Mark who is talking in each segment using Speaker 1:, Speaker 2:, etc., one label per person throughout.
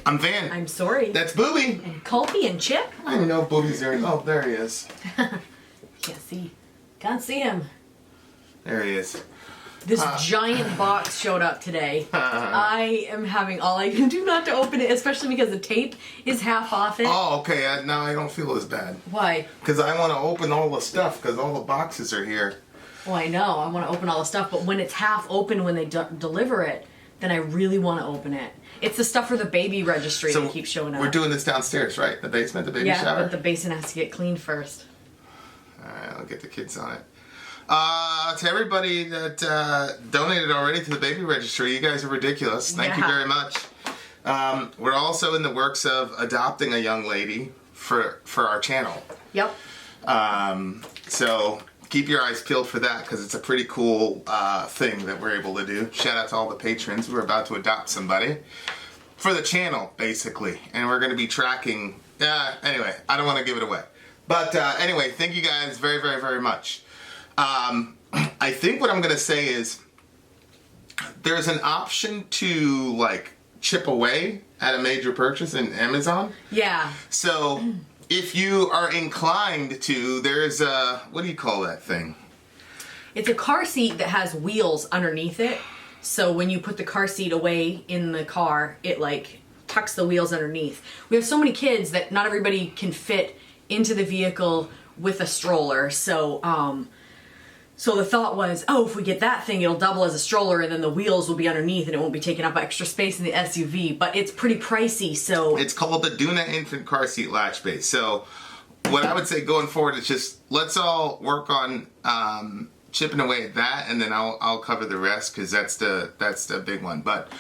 Speaker 1: I'm Van.
Speaker 2: I'm Sori.
Speaker 1: That's Booby.
Speaker 2: And Colby and Chip.
Speaker 1: I don't even know if Booby's there. Oh, there he is.
Speaker 2: Can't see him.
Speaker 1: There he is.
Speaker 2: This giant box showed up today. I am having all I can do not to open it, especially because the tape is half off it.
Speaker 1: Oh, okay. Now I don't feel as bad.
Speaker 2: Why?
Speaker 1: Because I want to open all the stuff because all the boxes are here.
Speaker 2: Well, I know. I want to open all the stuff, but when it's half open when they deliver it, then I really want to open it. It's the stuff for the baby registry that keeps showing up.
Speaker 1: We're doing this downstairs, right? The basement, the baby shower?
Speaker 2: Yeah, but the basin has to get cleaned first.
Speaker 1: Alright, I'll get the kids on it. To everybody that donated already to the baby registry, you guys are ridiculous. Thank you very much. We're also in the works of adopting a young lady for our channel.
Speaker 2: Yep.
Speaker 1: So keep your eyes peeled for that because it's a pretty cool thing that we're able to do. Shout out to all the patrons. We're about to adopt somebody for the channel, basically. And we're going to be tracking... anyway, I don't want to give it away. But anyway, thank you guys very, very, very much. I think what I'm going to say is there's an option to, like, chip away at a major purchase in Amazon.
Speaker 2: Yeah.
Speaker 1: So... if you are inclined to, there's a, what do you call that thing?
Speaker 2: It's a car seat that has wheels underneath it. So when you put the car seat away in the car, it like tucks the wheels underneath. We have so many kids that not everybody can fit into the vehicle with a stroller. So the thought was, oh, if we get that thing, it'll double as a stroller and then the wheels will be underneath and it won't be taking up extra space in the SUV. But it's pretty pricey, so... It's
Speaker 1: called the Duna Infant Car Seat Latch Base. So what I would say going forward is just let's all work on chipping away at that, and then I'll cover the rest because that's the big one. But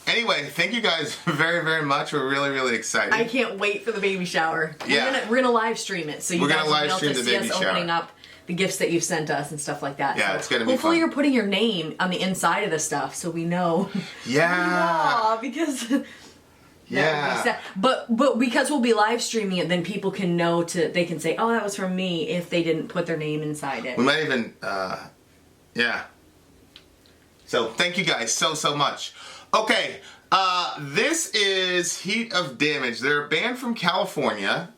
Speaker 1: anyway, thank you guys very, very much. We're really, really excited.
Speaker 2: I can't wait for the baby shower.
Speaker 1: Yeah.
Speaker 2: We're gonna live stream it, so you guys will be able to see us opening up the gifts that you've sent us and stuff like that.
Speaker 1: Yeah,
Speaker 2: so
Speaker 1: it's gonna be
Speaker 2: hopefully
Speaker 1: fun.
Speaker 2: You're putting your name on the inside of the stuff so we know.
Speaker 1: Yeah.
Speaker 2: because
Speaker 1: yeah.
Speaker 2: But because we'll be live streaming it, then people can know they can say, oh, that was from me if they didn't put their name inside it.
Speaker 1: We might even yeah. So thank you guys so much. Okay, this is Heat of Damage. They're a band from California.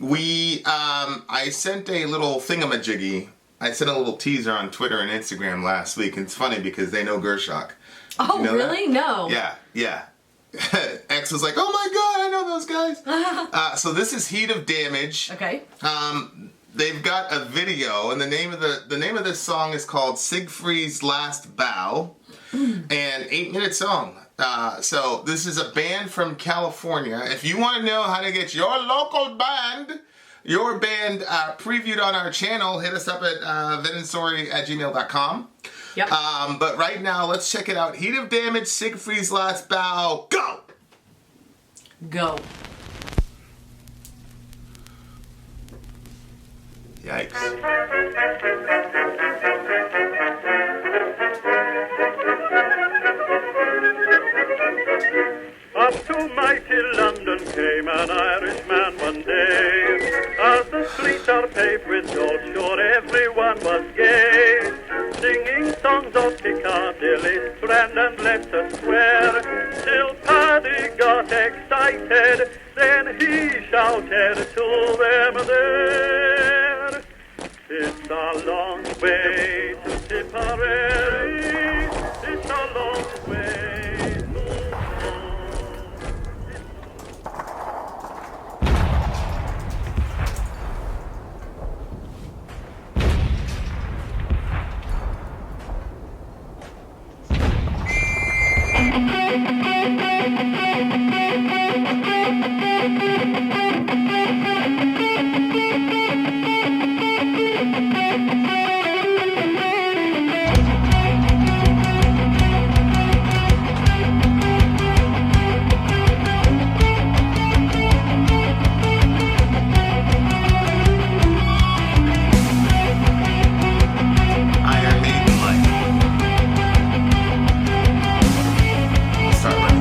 Speaker 1: I sent a little thingamajiggy. I sent a little teaser on Twitter and Instagram last week. And it's funny because they know Gershok.
Speaker 2: Oh, you know really? That? No.
Speaker 1: Yeah. X was like, oh my god, I know those guys. So this is Heat of Damage.
Speaker 2: Okay.
Speaker 1: They've got a video, and the name of this song is called Siegfried's Last Bow, and 8-minute song. So this is a band from California. If you want to know how to get your local band, previewed on our channel, hit us up at vinandsori@gmail.com.
Speaker 2: Yep.
Speaker 1: But right now, let's check it out. Heat of Damage, Siegfried's Last Bow, go!
Speaker 2: Go.
Speaker 1: Yikes.
Speaker 3: Up to mighty London came an Irishman one day. As the streets are paved with gold, sure everyone was gay. Singing songs of Piccadilly, Strand and Leicester Square. Till Paddy got excited, then he shouted to them there. It's a long way to Tipperary, it's a long way.
Speaker 1: Start with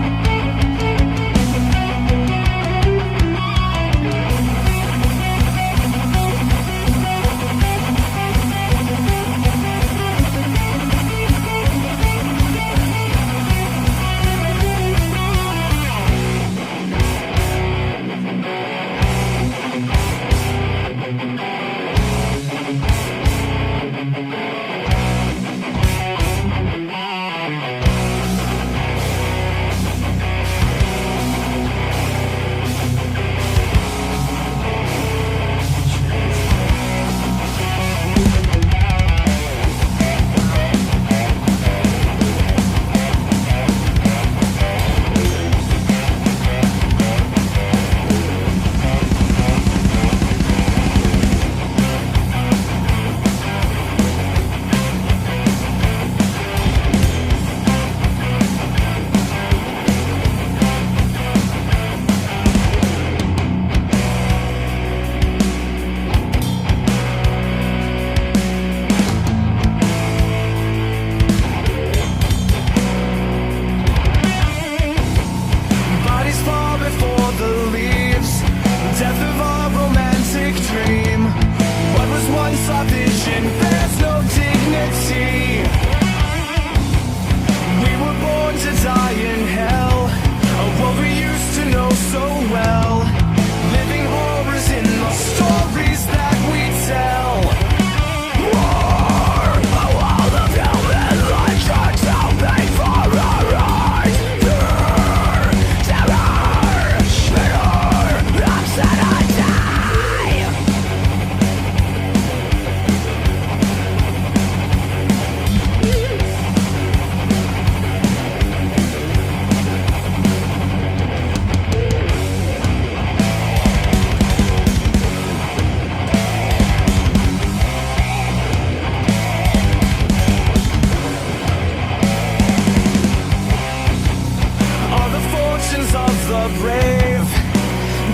Speaker 4: brave,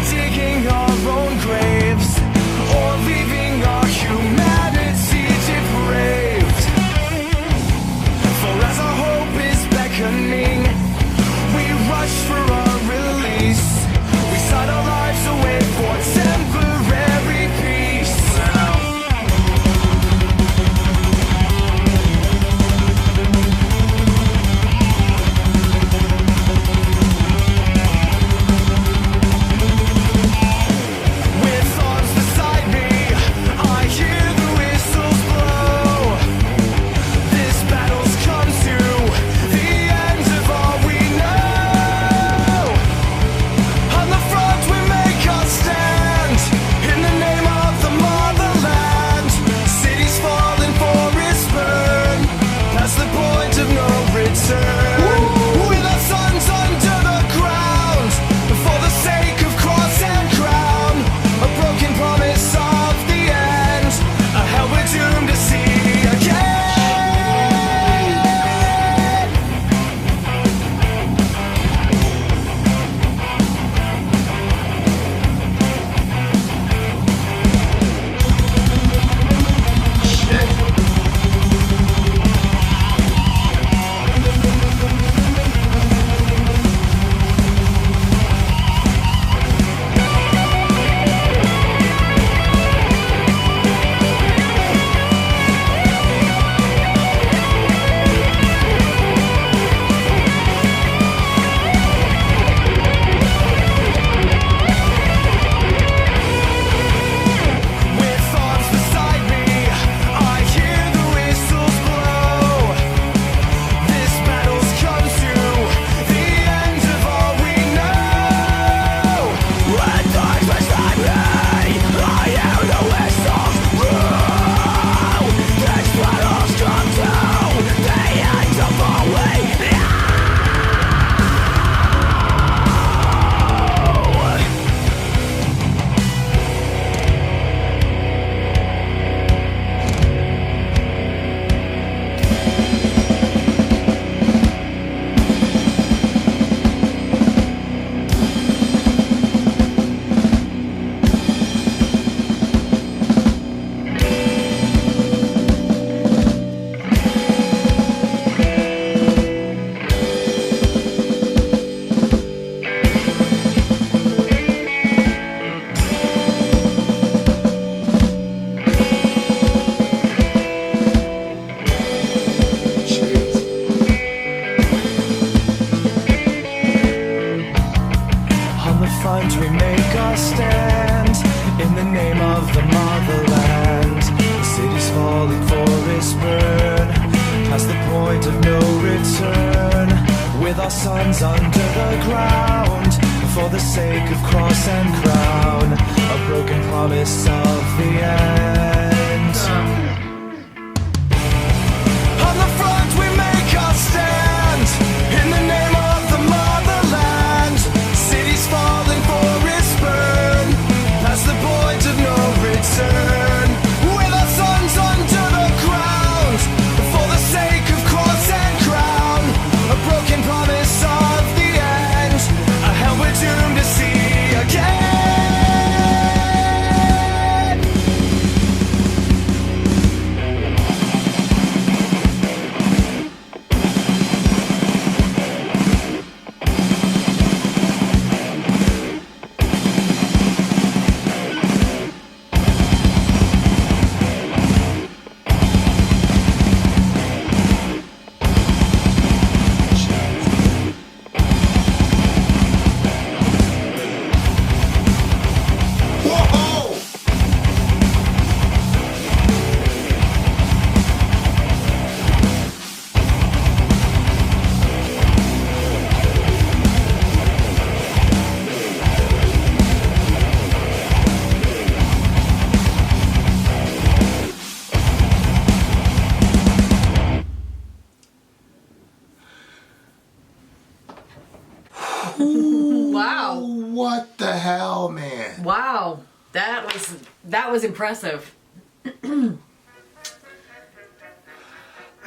Speaker 4: digging our own graves, or leaving our humanity depraved. For as our hope is beckoning, we rush for our release. We sign our lives away for temporary peace. With arms beside me, I hear the whistles blow. This battle's come to the end of all we know. On the front we make our stand, in the name of the motherland. Cities falling, forests burn, past the point of no return. With our sons under the ground, for the sake of cross and crown. A broken promise of the end, a hell we're doomed to see again. With arms beside me, I hear the whistles blow. This battle's come to the end of all we know. With arms beside me, I hear the whistles blow. This battle's come to the end of all we know. On the front we make our stand, in the name of the motherland. Cities falling, forests burn, past the point of no return. With our sons under the ground, for the sake of cross and crown. A broken promise of the end. On the front we make our stand, in the name of the motherland. Cities falling, forests burn, past the point of no return. With our sons under the ground, for the sake of cross and crown. A broken promise of the end, a hell we're doomed to see again.
Speaker 1: Whoa!
Speaker 2: Wow.
Speaker 1: What the hell, man?
Speaker 2: Wow. That was impressive.
Speaker 1: I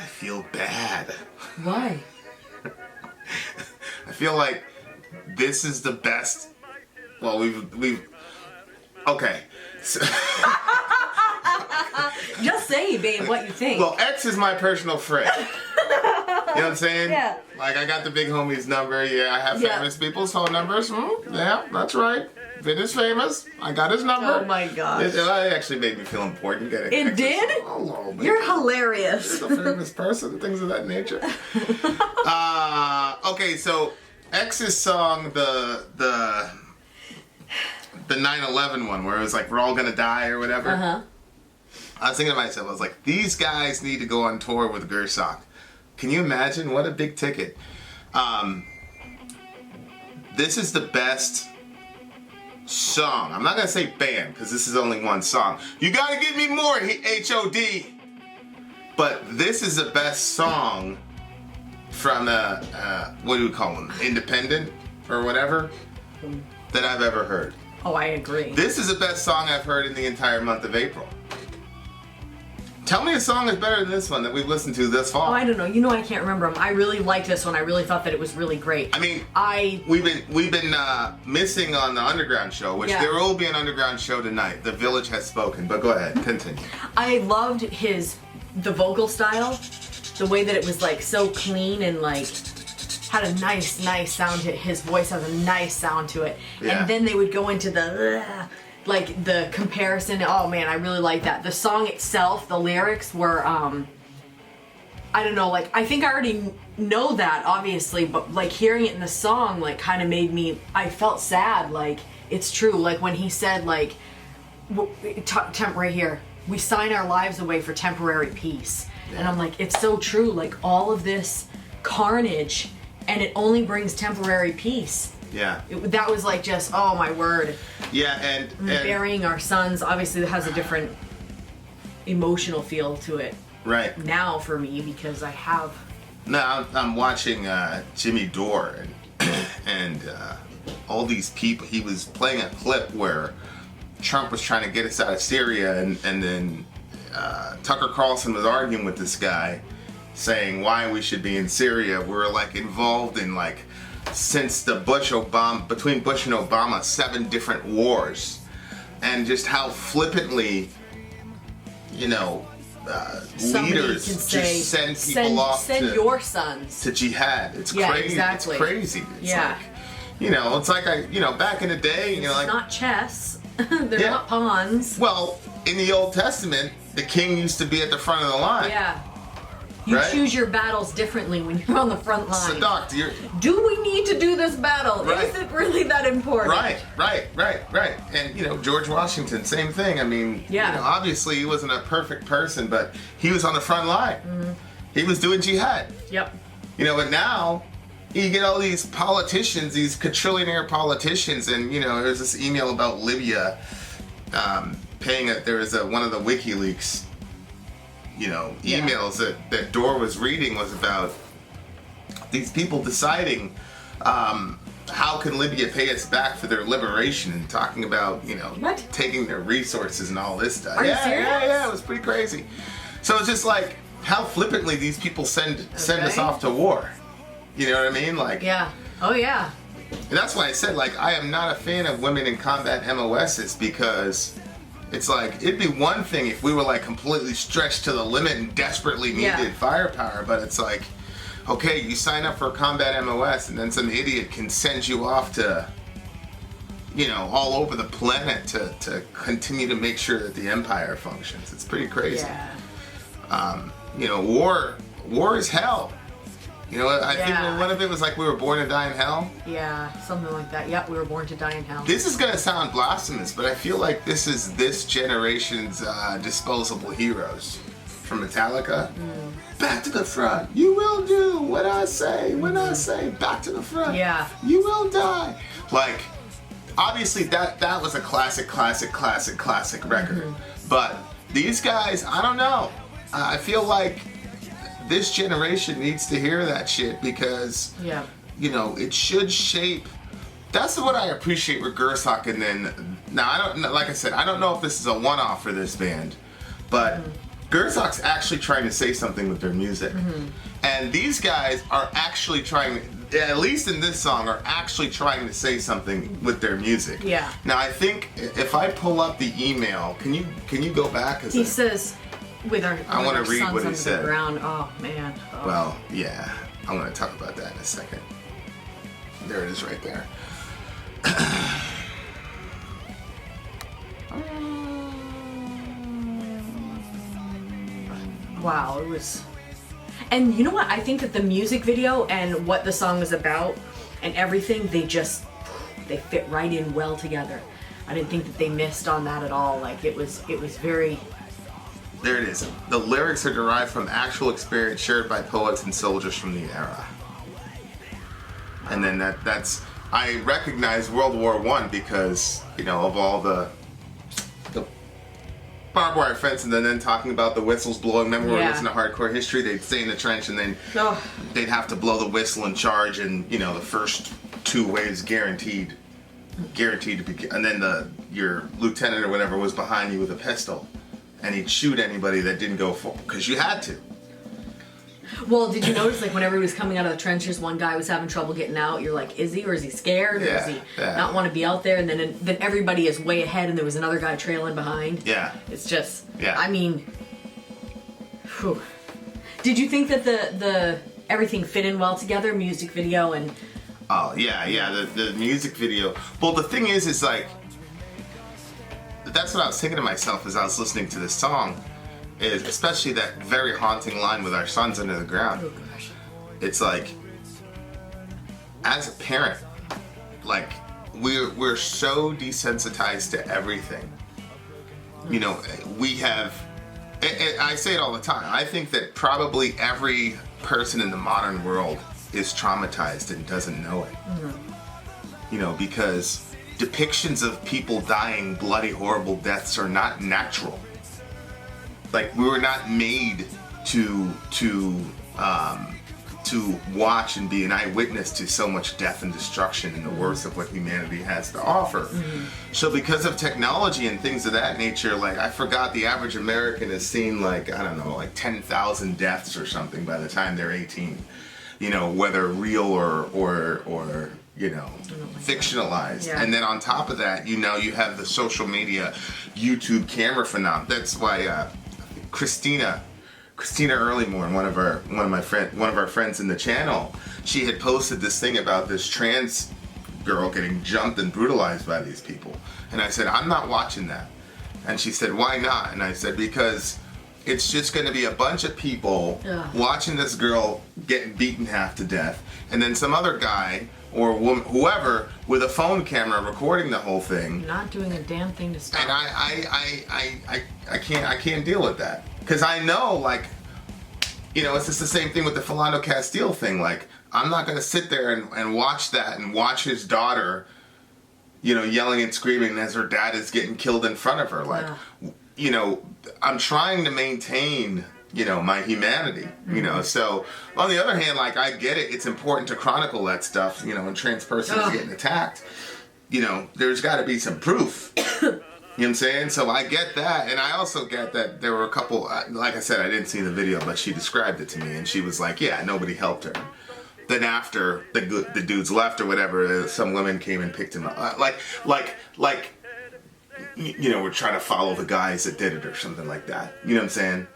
Speaker 1: feel bad.
Speaker 2: Why?
Speaker 1: I feel like this is the best. Well, we've. Okay. So,
Speaker 2: Just say, babe, what you think.
Speaker 1: well, X is my personal friend. You know what I'm saying?
Speaker 2: Yeah.
Speaker 1: Like, I got the big homie's number. Yeah, I have
Speaker 2: Yeah.
Speaker 1: famous people's phone numbers. Yeah, that's right. Vin is famous. I got his number.
Speaker 2: Oh my gosh.
Speaker 1: It actually made me feel important getting
Speaker 2: It
Speaker 1: X's.
Speaker 2: did?
Speaker 1: Oh, little bit.
Speaker 2: You're hilarious.
Speaker 1: A famous person, things of that nature. Okay, so X's song, the 9/11 one, where it was like, we're all gonna die or whatever.
Speaker 2: Uh-huh.
Speaker 1: I was thinking to myself, I was like, these guys need to go on tour with Gersak. Can you imagine? What a big ticket. This is the best song. I'm not going to say band, because this is only one song. You got to give me more, H.O.D. But this is the best song from, what do we call them? Independent or whatever? That I've ever heard.
Speaker 2: Oh, I agree.
Speaker 1: This is the best song I've heard in the entire month of April. Tell me a song that's better than this one that we've listened to this fall.
Speaker 2: Oh, I don't know. You know, I can't remember them. I really liked this one. I really thought that it was really great.
Speaker 1: I mean, we've been missing on the Underground show, which
Speaker 2: Yeah.
Speaker 1: there will be an Underground show tonight. The Village has spoken, but go ahead, continue.
Speaker 2: I loved the vocal style, the way that it was like so clean and like had a nice sound to it. His voice has a nice sound to it.
Speaker 1: Yeah.
Speaker 2: And then they would go into the like the comparison. Oh man, I really like that. The song itself, the lyrics were I don't know, like I think I already know that obviously, but like hearing it in the song like kind of made me, I felt sad. Like it's true, like when he said like right here, we sign our lives away for temporary peace.
Speaker 1: Yeah.
Speaker 2: And I'm like, it's so true, like all of this carnage and it only brings temporary peace.
Speaker 1: Yeah.
Speaker 2: That was like just, oh my word.
Speaker 1: Yeah, and
Speaker 2: Burying our sons obviously has a different emotional feel to it
Speaker 1: right
Speaker 2: now for me because I have.
Speaker 1: now I'm watching Jimmy Dore and all these people. He was playing a clip where Trump was trying to get us out of Syria, and then Tucker Carlson was arguing with this guy, saying why we should be in Syria. We're like involved in like, since between Bush and Obama, 7 different wars, and just how flippantly,
Speaker 2: Somebody
Speaker 1: leaders
Speaker 2: can
Speaker 1: just
Speaker 2: say,
Speaker 1: send people off
Speaker 2: send your sons
Speaker 1: to jihad. It's
Speaker 2: Yeah,
Speaker 1: crazy.
Speaker 2: exactly.
Speaker 1: It's crazy. It's
Speaker 2: Yeah.
Speaker 1: like, it's like back in the day,
Speaker 2: It's
Speaker 1: like,
Speaker 2: not chess. They're
Speaker 1: Yeah.
Speaker 2: not pawns.
Speaker 1: well, in the Old Testament, the king used to be at the front of the line.
Speaker 2: Yeah. You
Speaker 1: Right?
Speaker 2: choose your battles differently when you're on the front line.
Speaker 1: So, Doc,
Speaker 2: Do we need to do this battle?
Speaker 1: Right.
Speaker 2: Is it really that important?
Speaker 1: Right. And, George Washington, same thing. I mean,
Speaker 2: Yeah.
Speaker 1: obviously he wasn't a perfect person, but he was on the front line.
Speaker 2: Mm-hmm.
Speaker 1: He was doing jihad.
Speaker 2: Yep.
Speaker 1: But now you get all these politicians, these quadrillionaire politicians, and, there's this email about Libya paying it. There was one of the WikiLeaks, emails that Dore was reading was about these people deciding how can Libya pay us back for their liberation, and talking about,
Speaker 2: What?
Speaker 1: taking their resources and all this stuff.
Speaker 2: Are you
Speaker 1: yeah,
Speaker 2: serious?
Speaker 1: Yeah, it was pretty crazy. So it's just like how flippantly these people send us
Speaker 2: Okay.
Speaker 1: off to war. You know what I mean? Like,
Speaker 2: Yeah. Oh yeah.
Speaker 1: and that's why I said, like, I am not a fan of women in combat MOSs, because it's like, it'd be one thing if we were like completely stretched to the limit and desperately needed
Speaker 2: Yeah.
Speaker 1: firepower, but it's like, okay, you sign up for a combat MOS and then some idiot can send you off to, all over the planet to continue to make sure that the empire functions. It's pretty crazy.
Speaker 2: Yeah.
Speaker 1: War is hell. I
Speaker 2: Yeah.
Speaker 1: think one of it was like we were born to die in hell.
Speaker 2: Yeah. Something like that. Yep. We were born to die in hell.
Speaker 1: This is gonna sound blasphemous, but I feel like this is this generation's disposable heroes from Metallica. Back to the front. You will do what I say when I say back to the front.
Speaker 2: Yeah.
Speaker 1: You will die. Like, obviously that was a classic record. But these guys, I don't know. I feel like this generation needs to hear that shit, because
Speaker 2: Yeah.
Speaker 1: it should shape. That's what I appreciate with Gersak. And then now, I don't know, like I said, I don't know if this is a one-off for this band, but Gerzak's actually trying to say something with their music. And these guys are actually trying, at least in this song, are actually trying to say something with their music.
Speaker 2: Yeah.
Speaker 1: Now I think if I pull up the email, can you go back?
Speaker 2: He says, with our
Speaker 1: I want to
Speaker 2: with our
Speaker 1: read
Speaker 2: sons
Speaker 1: what he
Speaker 2: under
Speaker 1: said.
Speaker 2: the ground. Oh man. Oh.
Speaker 1: Well, yeah. I want to talk about that in a second. There it is right there.
Speaker 2: Wow, it was. And you know what? I think that the music video and what the song is about and everything, they fit right in well together. I didn't think that they missed on that at all. Like it was very.
Speaker 1: There it is. The lyrics are derived from actual experience shared by poets and soldiers from the era. And then that's I recognize World War I because, you know, of all the barbed wire fence, and then talking about the whistles blowing. Remember when we listened to Hardcore History? They'd stay in the trench and then they'd have to blow the whistle and charge, and you know the first 2 waves guaranteed to be. And then your lieutenant or whatever was behind you with a pistol, and he'd shoot anybody that didn't go for, because you had to.
Speaker 2: Well, did you notice, like, whenever he was coming out of the trenches, one guy was having trouble getting out? You're like, is he, or is he scared, or does he not want to be out there? And then everybody is way ahead, and there was another guy trailing behind.
Speaker 1: Yeah.
Speaker 2: It's just,
Speaker 1: yeah.
Speaker 2: I mean, whew. Did you think that the everything fit in well together, music video and...
Speaker 1: Oh, yeah, the music video. Well, the thing is like, that's what I was thinking to myself as I was listening to this song. Is especially that very haunting line with our sons under the ground.
Speaker 2: Oh gosh.
Speaker 1: It's like, as a parent, like we're so desensitized to everything. You know, we have. I say it all the time. I think that probably every person in the modern world is traumatized and doesn't know it. You know, because depictions of people dying bloody, horrible deaths are not natural. Like, we were not made to watch and be an eyewitness to so much death and destruction and the worst of what humanity has to offer. So because of technology and things of that nature, like, I forgot the average American has seen, like, I don't know, like 10,000 deaths or something by the time they're 18. You know, whether real or you know, fictionalized. Yeah. And then on top of that, you know, you have the social media, YouTube camera phenomenon. That's why Christina Earlymore, one of our friends in the channel, she had posted this thing about this trans girl getting jumped and brutalized by these people. And I said, I'm not watching that. And she said, why not? And I said, because it's just going to be a bunch of people watching this girl getting beaten half to death, and then some other guy or woman, whoever, with a phone camera recording the whole thing,
Speaker 2: not doing a damn thing to stop.
Speaker 1: And I can't deal with that, because I know, like, you know, it's just the same thing with the Philando Castile thing. Like, I'm not going to sit there and watch that and watch his daughter, you know, yelling and screaming as her dad is getting killed in front of her. Like, you know, I'm trying to maintain, you know, my humanity, you know. So on the other hand, like, I get it. It's important to chronicle that stuff, you know, when trans person is getting attacked. You know, there's got to be some proof. You know what I'm saying? So I get that. And I also get that there were a couple, like I said, I didn't see the video, but she described it to me. And she was like, yeah, nobody helped her. Then after the dudes left or whatever, some women came and picked him up. Like, you know, we're trying to follow the guys that did it or something like that. You know what I'm saying?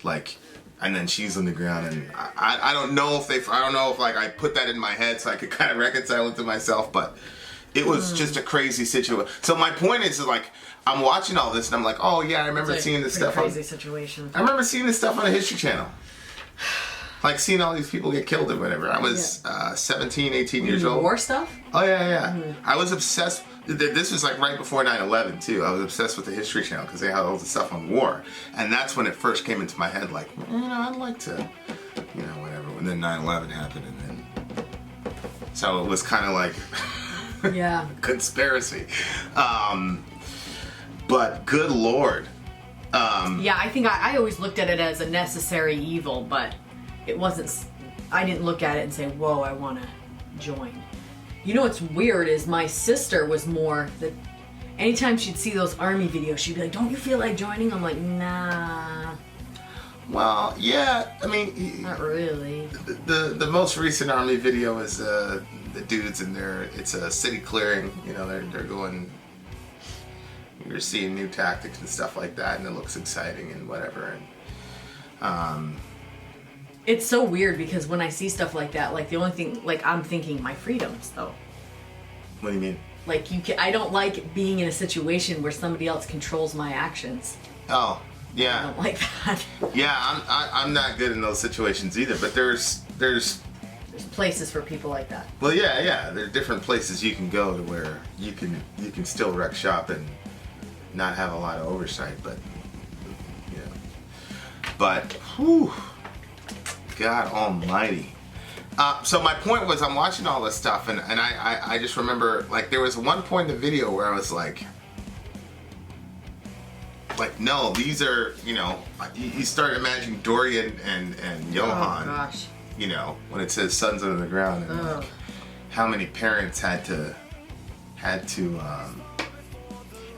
Speaker 1: Like, and then she's on the ground, and I don't know if like I put that in my head so I could kind of reconcile it to myself, but it was just a crazy situation. So my point is like, I'm watching all this and I'm like, oh yeah, I remember seeing this stuff.
Speaker 2: Crazy situation.
Speaker 1: I remember seeing this stuff on the History Channel. Like, seeing all these people get killed or whatever. I was 17, 18 years old.
Speaker 2: War stuff?
Speaker 1: Oh, yeah. I was obsessed. This was like right before 9/11, too. I was obsessed with the History Channel because they had all the stuff on war. And that's when it first came into my head, like, you know, I'd like to, you know, whatever. And then 9/11 happened, and then... So it was kind of like...
Speaker 2: Yeah.
Speaker 1: conspiracy. But good Lord.
Speaker 2: Yeah, I think I always looked at it as a necessary evil, but it wasn't. I didn't look at it and say, whoa, I want to join. You know what's weird is my sister was more that anytime she'd see those army videos, she'd be like, don't you feel like joining? I'm like, nah.
Speaker 1: Well, yeah. I mean,
Speaker 2: Not really.
Speaker 1: the most recent Army video is the dudes in there. It's a city clearing. You know, they're going. You're seeing new tactics and stuff like that, and it looks exciting and whatever. And
Speaker 2: It's so weird because when I see stuff like that, like the only thing, like I'm thinking my freedoms though.
Speaker 1: what do you mean?
Speaker 2: Like I don't like being in a situation where somebody else controls my actions.
Speaker 1: Oh,
Speaker 2: I
Speaker 1: yeah,
Speaker 2: don't like that.
Speaker 1: yeah. I'm not good in those situations either. But there's
Speaker 2: There's places for people like that.
Speaker 1: well, yeah. There are different places you can go to where you can still wreck shop and not have a lot of oversight. But you know, but whew, God Almighty. So my point was, I'm watching all this stuff, and I just remember, like, there was one point in the video where I was like, no, these are, you know, you start imagining Dorian and Johan,
Speaker 2: Oh gosh.
Speaker 1: you know, when it says sons under the ground, and like, how many parents had to,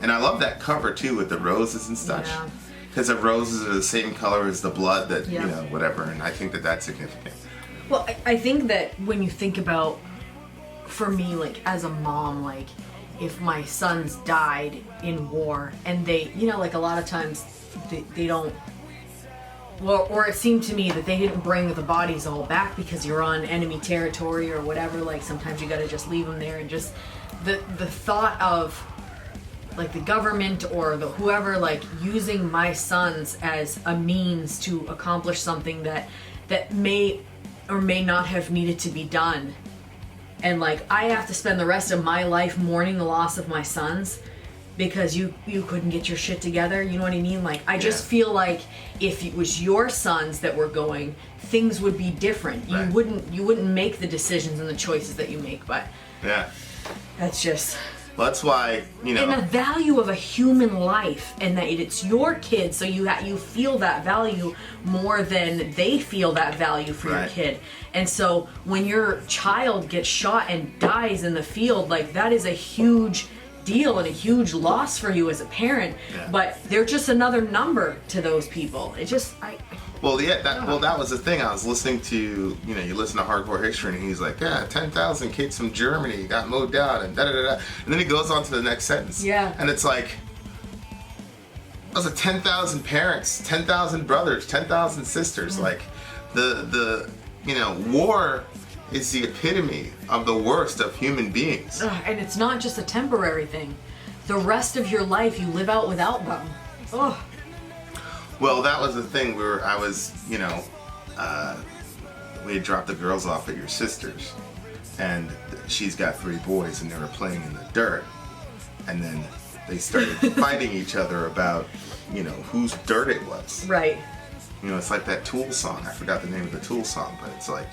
Speaker 1: and I love that cover too with the roses and such.
Speaker 2: Yeah.
Speaker 1: Because the roses are the same color as the blood that,
Speaker 2: Yeah.
Speaker 1: you know, whatever, and I think that that's significant.
Speaker 2: Well, I think that when you think about, for me, like as a mom, like if my sons died in war and they, you know, like a lot of times they don't, well, or it seemed to me that they didn't bring the bodies all back because you're on enemy territory or whatever. Like sometimes you got to just leave them there, and just the thought of like the government or the whoever like using my sons as a means to accomplish something that may or may not have needed to be done, and like I have to spend the rest of my life mourning the loss of my sons because you couldn't get your shit together. You know what I mean? Like I just feel like if it was your sons that were going, things would be different.
Speaker 1: Right.
Speaker 2: You wouldn't make the decisions and the choices that you make. But
Speaker 1: Yeah.
Speaker 2: that's just.
Speaker 1: Well, that's why, you know.
Speaker 2: And the value of a human life, and that it's your kid, so you feel that value more than they feel that value for your
Speaker 1: Right.
Speaker 2: kid. And so when your child gets shot and dies in the field, like that is a huge deal and a huge loss for you as a parent.
Speaker 1: Yeah.
Speaker 2: But they're just another number to those people. It just
Speaker 1: Well, yeah, that was the thing. I was listening to, you know, you listen to Hardcore History, and he's like, yeah, 10,000 kids from Germany got mowed down, and da-da-da-da. And then he goes on to the next sentence.
Speaker 2: Yeah.
Speaker 1: And it's like, those are 10,000 parents, 10,000 brothers, 10,000 sisters.
Speaker 2: Mm-hmm.
Speaker 1: Like, the you know, war is the epitome of the worst of human beings.
Speaker 2: and it's not just a temporary thing. The rest of your life you live out without them. Ugh.
Speaker 1: Well, that was the thing where I was, you know, we had dropped the girls off at your sister's, and she's got 3 boys, and they were playing in the dirt, and then they started fighting each other about, you know, whose dirt it was.
Speaker 2: Right.
Speaker 1: You know, it's like that Tool song. I forgot the name of the Tool song, but it's like,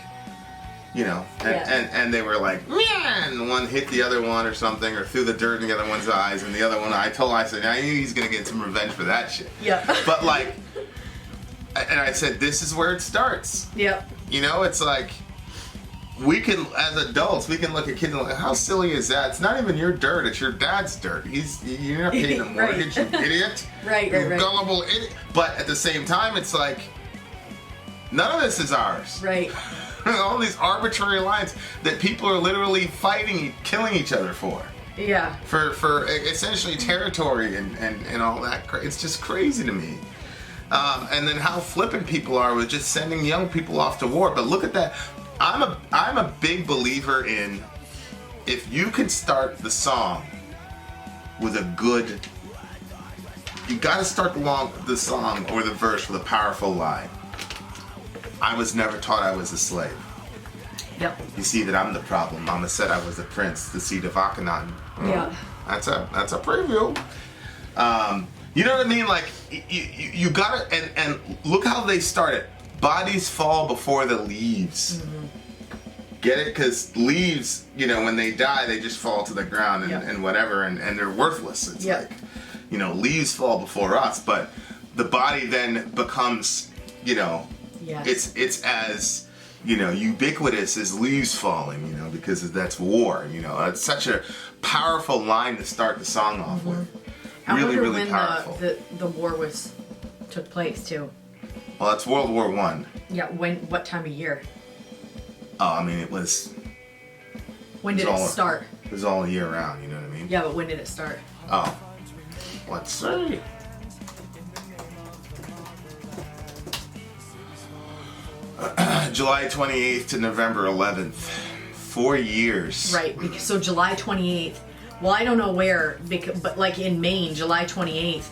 Speaker 1: you know, and they were like, yeah, and one hit the other one or something, or threw the dirt in the other one's eyes, and the other one, I said, I knew he's gonna get some revenge for that shit.
Speaker 2: Yeah.
Speaker 1: But like, and I said, this is where it starts.
Speaker 2: Yep.
Speaker 1: You know, it's like, we can, as adults, we can look at kids and like, how silly is that? It's not even your dirt, it's your dad's dirt. You're not paying the
Speaker 2: Right.
Speaker 1: mortgage, you idiot.
Speaker 2: Right.
Speaker 1: You gullible idiot. But at the same time, it's like, none of this is ours.
Speaker 2: Right.
Speaker 1: All these arbitrary lines that people are literally fighting, killing each other for
Speaker 2: Yeah.
Speaker 1: for essentially territory and all that. It's just crazy to me. And then how flippant people are with just sending young people off to war. But look at that. I'm a big believer in, if you can start the song with a good, you got to start the song or the verse with a powerful line. I was never taught I was a slave.
Speaker 2: Yep.
Speaker 1: You see that I'm the problem. Mama said I was a prince, the seed of Akhenaten.
Speaker 2: Yeah.
Speaker 1: That's a preview. You know what I mean? Like, you gotta, and look how they started. Bodies fall before the leaves.
Speaker 2: Mm-hmm.
Speaker 1: Get it? Because leaves, you know, when they die, they just fall to the ground and,
Speaker 2: Yep.
Speaker 1: and whatever, and they're worthless. It's
Speaker 2: Yep.
Speaker 1: like, you know, leaves fall before us, but the body then becomes, you know,
Speaker 2: Yes.
Speaker 1: it's as, you know, ubiquitous as leaves falling, you know, because that's war, you know. It's such a powerful line to start the song off with.
Speaker 2: I
Speaker 1: Really,
Speaker 2: wonder
Speaker 1: really
Speaker 2: when
Speaker 1: powerful.
Speaker 2: the war took place too.
Speaker 1: Well, it's World War One.
Speaker 2: Yeah, what time of year?
Speaker 1: Oh, I mean, it was
Speaker 2: When did it start?
Speaker 1: It was all year round, you know what I mean?
Speaker 2: Yeah, but when did it start?
Speaker 1: Oh, let's see. July 28th to November 11th. 4 years.
Speaker 2: Right, because, so July 28th. Well, I don't know where, but like in Maine, July 28th,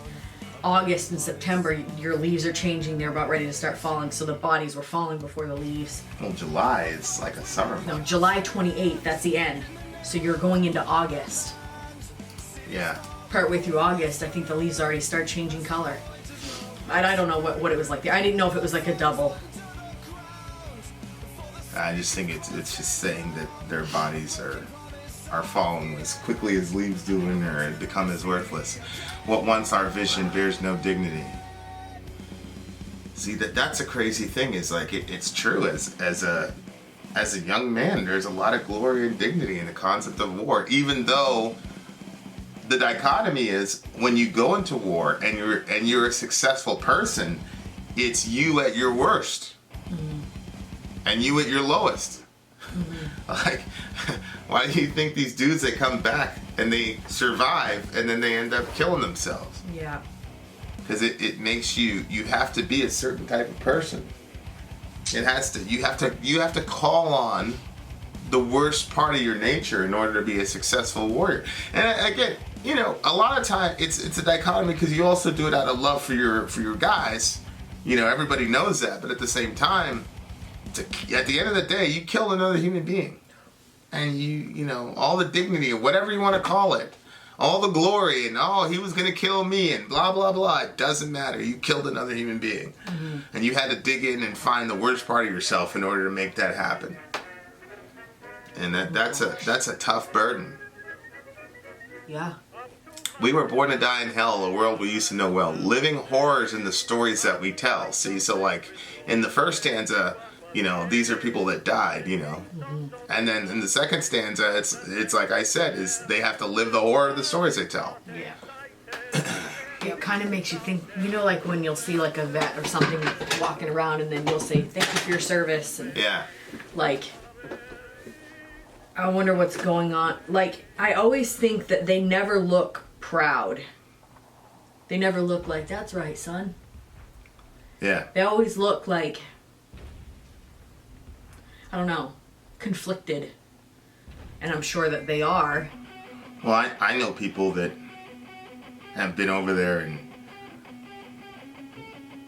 Speaker 2: August and September, your leaves are changing. They're about ready to start falling, so the bodies were falling before the leaves.
Speaker 1: Well, July is like a summer month.
Speaker 2: No, July 28th, that's the end. So you're going into August.
Speaker 1: Yeah.
Speaker 2: Partway through August, I think the leaves already start changing color. I don't know what it was like there. I didn't know if it was like a double.
Speaker 1: I just think it's just saying that their bodies are falling as quickly as leaves do in there and become as worthless. What once our vision bears no dignity. See, that's a crazy thing. Is like it's true. As a young man, there's a lot of glory and dignity in the concept of war. Even though the dichotomy is when you go into war and you're a successful person, it's you at your worst. Mm-hmm. And you at your lowest. Mm-hmm. Like, why do you think these dudes that come back and they survive and then they end up killing themselves?
Speaker 2: Yeah.
Speaker 1: Because it makes you have to be a certain type of person. It has to. You have to call on the worst part of your nature in order to be a successful warrior. And again, you know, a lot of time it's a dichotomy because you also do it out of love for your guys. You know, everybody knows that, but at the same time, at the end of the day, you killed another human being, and you know all the dignity or whatever you want to call it, all the glory, and he was gonna kill me and blah blah blah. It doesn't matter. You killed another human being, mm-hmm. and you had to dig in and find the worst part of yourself in order to make that happen. And that's a tough burden.
Speaker 2: Yeah.
Speaker 1: We were born to die in hell, a world we used to know well. Living horrors in the stories that we tell. See, so like in the first stanza, you know, these are people that died, you know. Mm-hmm. And then in the second stanza, it's like I said, is they have to live the horror of the stories they tell.
Speaker 2: Yeah. It kind of makes you think, you know, like when you'll see like a vet or something walking around and then you'll say, thank you for your service. And
Speaker 1: yeah.
Speaker 2: Like, I wonder what's going on. Like, I always think that they never look proud. They never look like, that's right, son.
Speaker 1: Yeah.
Speaker 2: They always look like, I don't know, conflicted. And I'm sure that they are.
Speaker 1: Well, I know people that have been over there and...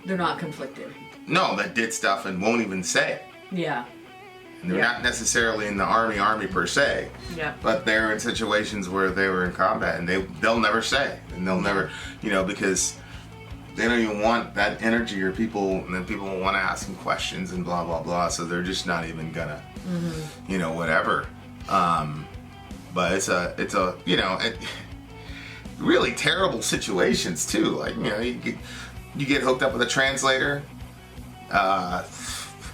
Speaker 2: They're not conflicted.
Speaker 1: No, that did stuff and won't even say it.
Speaker 2: Yeah.
Speaker 1: And they're not necessarily in the army per se.
Speaker 2: Yeah.
Speaker 1: But they're in situations where they were in combat and they'll never say. And they'll never, you know, because they don't even want that energy or people, and then people will want to ask them questions and blah, blah, blah. So they're just not even gonna, mm-hmm. you know, whatever. But it's a, you know, really terrible situations too. Like, you know, you get hooked up with a translator,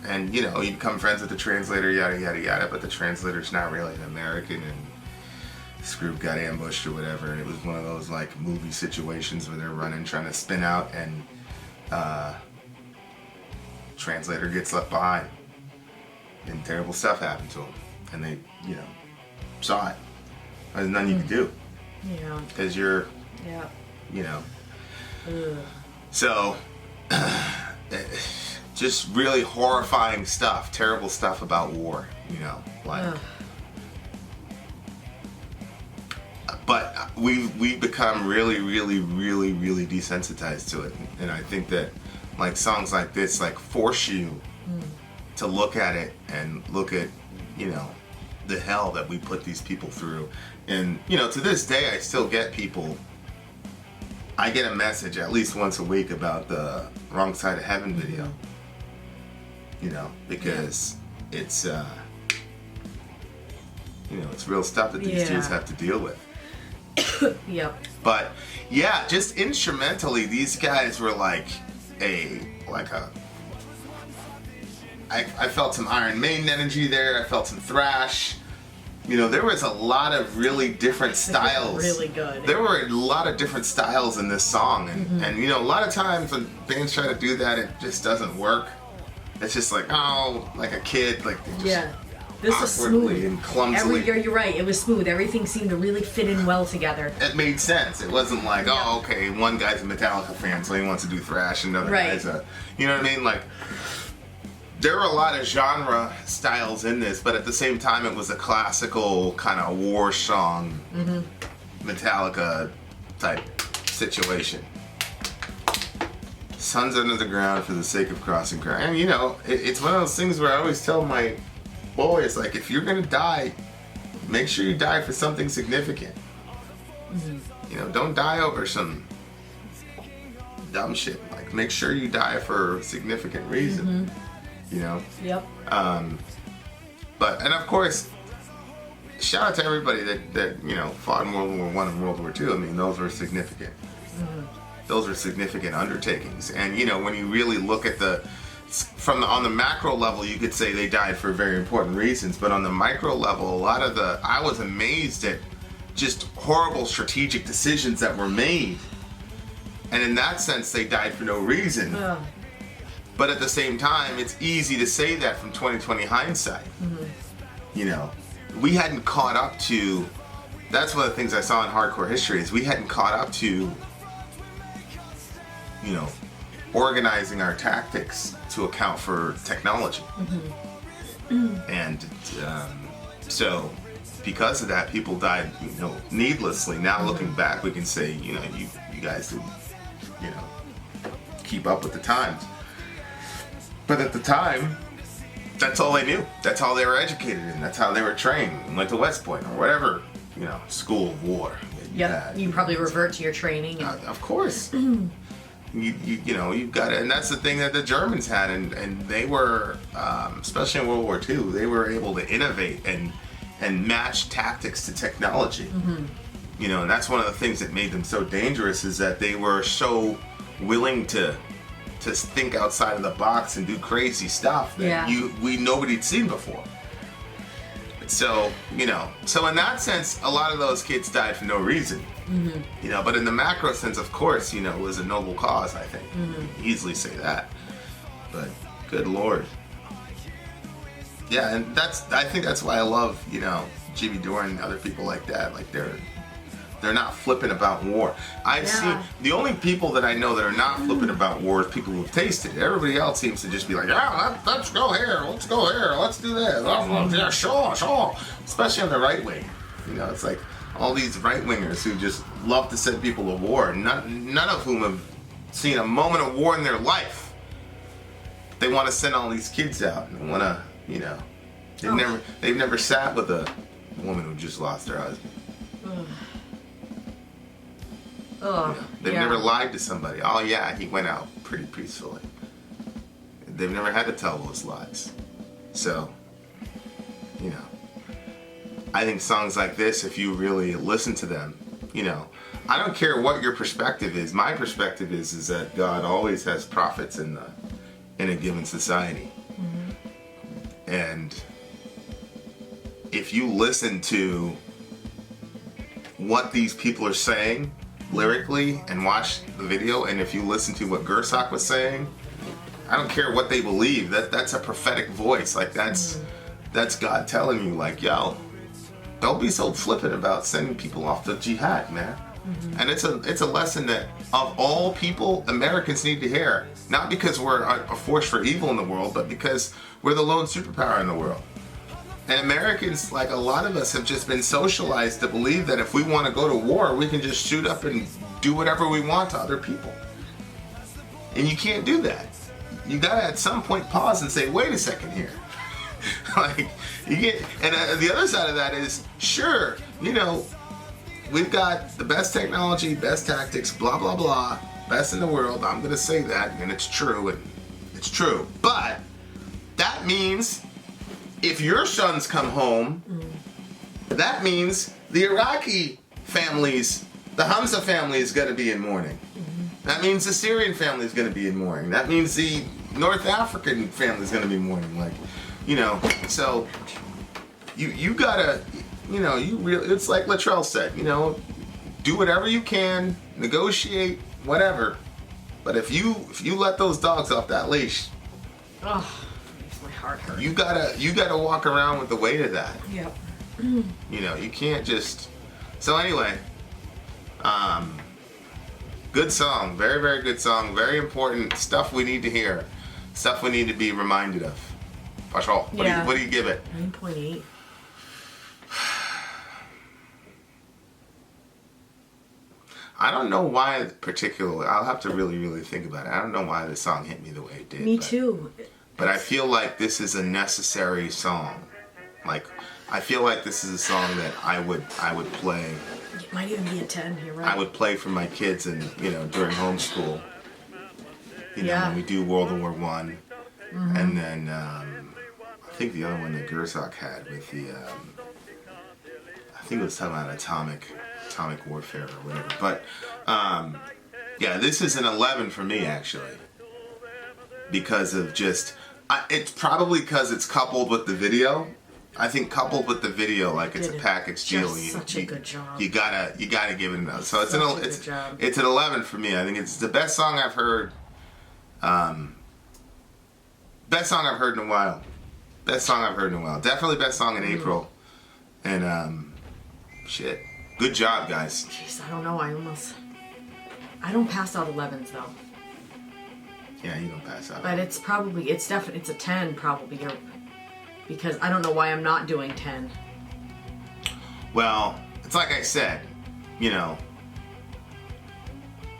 Speaker 1: and you know, you become friends with the translator, yada yada yada. But the translator's not really an American, and this group got ambushed or whatever. And it was one of those like movie situations where they're running, trying to spin out, and translator gets left behind, and terrible stuff happened to him, and they, you know, saw it. There's nothing you can do.
Speaker 2: Yeah.
Speaker 1: Because you're,
Speaker 2: yeah.
Speaker 1: you know.
Speaker 2: Ugh.
Speaker 1: So, just really horrifying stuff, terrible stuff about war, you know, like.
Speaker 2: Ugh.
Speaker 1: But we've become really, really, really, really desensitized to it, and I think that like songs like this like force you to look at it and look at, you know, the hell that we put these people through. And you know, to this day I still get people, I get a message at least once a week about the Wrong Side of Heaven video, you know, because it's you know, it's real stuff that these dudes have to deal with.
Speaker 2: Yep.
Speaker 1: But yeah, just instrumentally these guys were like I felt some Iron Maiden energy there. I felt some thrash. there was a lot of really different styles.
Speaker 2: Really good.
Speaker 1: There were a lot of different styles in this song, and a lot of times when bands try to do that, it just doesn't work. It's just like, like a kid, like they just
Speaker 2: This was
Speaker 1: awkwardly
Speaker 2: smooth
Speaker 1: and clumsily.
Speaker 2: You're right. It was smooth. Everything seemed to really fit in well together.
Speaker 1: It made sense. It wasn't like, okay, one guy's a Metallica fan, so he wants to do thrash, and another guy's a, you know what I mean? Like, there were a lot of genre styles in this, but at the same time, it was a classical kind of war song, Metallica type situation. Sun's under the ground for the sake of crossing ground. And it's one of those things where I always tell my boys, like, if you're gonna die, make sure you die for something significant. Don't die over some dumb shit. Like, make sure you die for a significant reason.
Speaker 2: Yep.
Speaker 1: And of course, shout out to everybody that fought in World War I and World War II. I mean, those were significant. Those are significant undertakings. And when you really look at on the macro level, you could say they died for very important reasons. But on the micro level, I was amazed at just horrible strategic decisions that were made. And in that sense, they died for no reason. But at the same time, it's easy to say that from 2020 hindsight. We hadn't caught up to. That's one of the things I saw in hardcore history is we hadn't caught up to. Organizing our tactics to account for technology. And so because of that, people died, needlessly. Now looking back, we can say, you guys didn't, keep up with the times. But at the time, that's all they knew. That's all they were educated in. That's how they were trained. And went to West Point or whatever, school of war.
Speaker 2: You probably revert to your training.
Speaker 1: Of course. You've got it, and that's the thing that the Germans had, and they were, especially in World War II, they were able to innovate and match tactics to technology. And that's one of the things that made them so dangerous is that they were so willing to think outside of the box and do crazy stuff that nobody'd seen before. So so in that sense, a lot of those kids died for no reason. But in the macro sense, of course, it was a noble cause, I think. Easily say that. But good Lord. Yeah, and I think that's why I love, Jimmy Dore and other people like that. Like they're not flippant about war. I've seen the only people that I know that are not flippant about war is people who've tasted it. Everybody else seems to just be like, let's go here, let's do this. Yeah, sure. Especially on the right wing. It's like all these right wingers who just love to send people to war, none of whom have seen a moment of war in their life. They want to send all these kids out and want to, they've never sat with a woman who just lost her husband. They've never lied to somebody. Oh yeah, he went out pretty peacefully. They've never had to tell those lies. So, I think songs like this, if you really listen to them, I don't care what your perspective is. My perspective is that God always has prophets in a given society. And if you listen to what these people are saying lyrically and watch the video, and if you listen to what Gersak was saying, I don't care what they believe. That's a prophetic voice. Like that's God telling you, like, yo, don't be so flippant about sending people off to jihad, man. And it's a lesson that of all people, Americans need to hear. Not because we're a force for evil in the world, but because we're the lone superpower in the world. And Americans, like a lot of us, have just been socialized to believe that if we want to go to war, we can just shoot up and do whatever we want to other people. And you can't do that. You gotta at some point pause and say, wait a second here. Like, you get, and the other side of that is, sure, we've got the best technology, best tactics, blah, blah, blah, best in the world. I'm gonna say that, and it's true, But that means if your sons come home, that means the Iraqi families, the Hamza family is going to be in mourning. That means the Syrian family is going to be in mourning. That means the North African family is going to be mourning. Like, so you gotta, you know, it's like Latrell said, you know, do whatever you can, negotiate, whatever. But if you let those dogs off that leash,
Speaker 2: Oh, makes my heart hurt.
Speaker 1: you gotta walk around with the weight of that.
Speaker 2: Yep.
Speaker 1: You know, you can't just. So anyway, good song, very, very good song, very important stuff we need to hear, stuff we need to be reminded of. Patrol, what do you give it?
Speaker 2: 9.8.
Speaker 1: I don't know why particularly. I'll have to really, really think about it. I don't know why the song hit me the way it did.
Speaker 2: Me too.
Speaker 1: But I feel like this is a necessary song. Like, I feel like this is a song that I would play.
Speaker 2: It might even be a 10. You're right.
Speaker 1: I would play for my kids, and you know, during homeschool. You know,
Speaker 2: Yeah.
Speaker 1: when we do World War I, and then I think the other one that Gersak had with the, I think it was talking about atomic warfare or whatever. But yeah, this is an 11 for me actually, because of just it's probably because it's coupled with the video. I think coupled with the video, like it's a package deal.
Speaker 2: Such a good job.
Speaker 1: You gotta give it another. So it's
Speaker 2: Good job.
Speaker 1: it's an 11 for me. I think it's the best song I've heard. Best song I've heard in a while. Best song I've heard in a while. Definitely best song in April. And shit. Good job, guys.
Speaker 2: Jeez, I don't know. I don't pass out 11s though.
Speaker 1: Yeah, you don't pass out.
Speaker 2: But it's definitely a 10 probably, because I don't know why I'm not doing 10.
Speaker 1: Well, it's like I said, you know,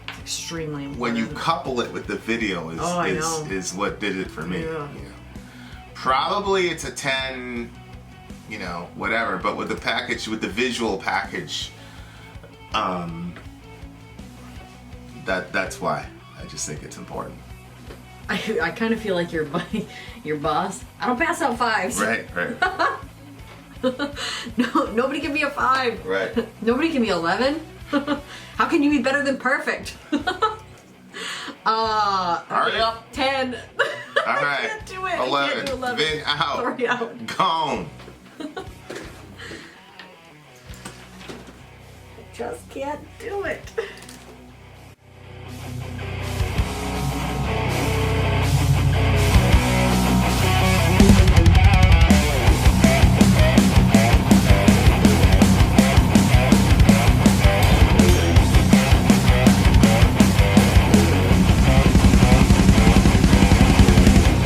Speaker 2: It's extremely important.
Speaker 1: when you couple it with the video is what did it for me.
Speaker 2: Yeah.
Speaker 1: You know. Probably it's a 10, you know, whatever, but with the package, with the visual package, that's why. I just think it's important.
Speaker 2: I kind of feel like your boss. I don't pass out 5s.
Speaker 1: Right.
Speaker 2: No, nobody can be a 5.
Speaker 1: Right.
Speaker 2: Nobody can be 11. How can you be better than perfect?
Speaker 1: All right.
Speaker 2: 10.
Speaker 1: All right.
Speaker 2: I can't do it.
Speaker 1: 11.
Speaker 2: I can't do 11.
Speaker 1: Vin out.
Speaker 2: Sorry, out.
Speaker 1: Gone.
Speaker 2: Just can't do it.